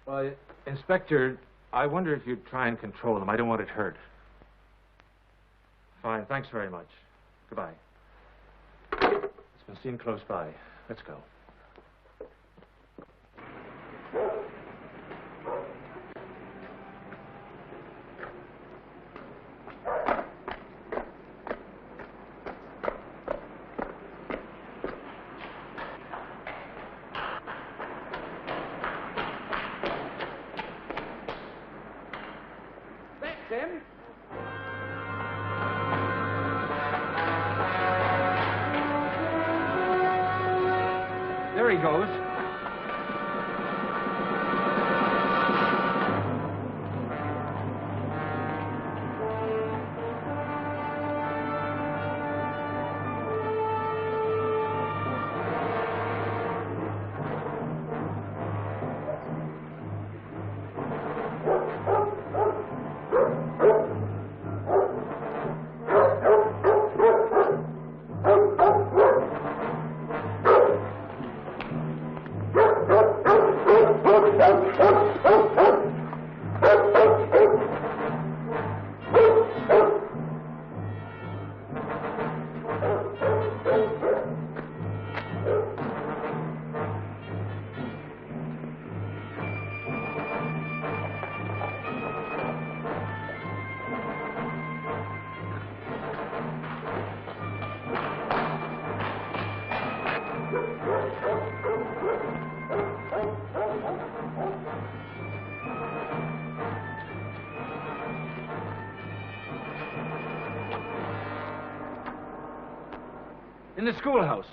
Well, Inspector, I wonder if you'd try and control them. I don't want it hurt. Fine, thanks very much. Goodbye. It's been a scene close by. Let's go. Tim? There he goes. In the schoolhouse.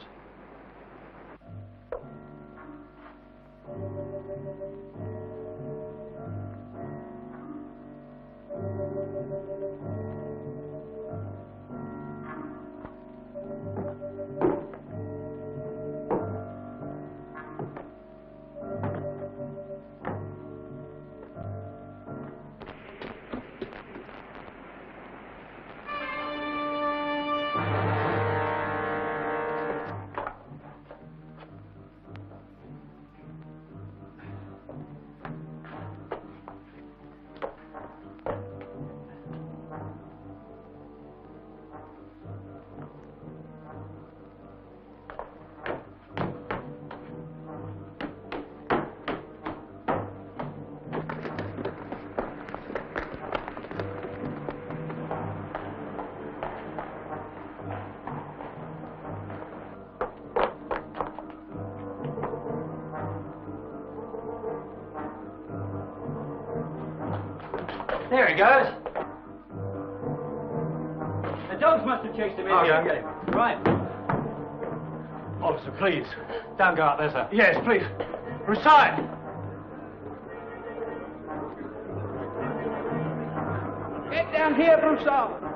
There he goes. The dogs must have chased him in here. Okay. Get him. Right. Officer, please. Don't go out there, sir. Yes, please. Broussard! Get down here, Broussard!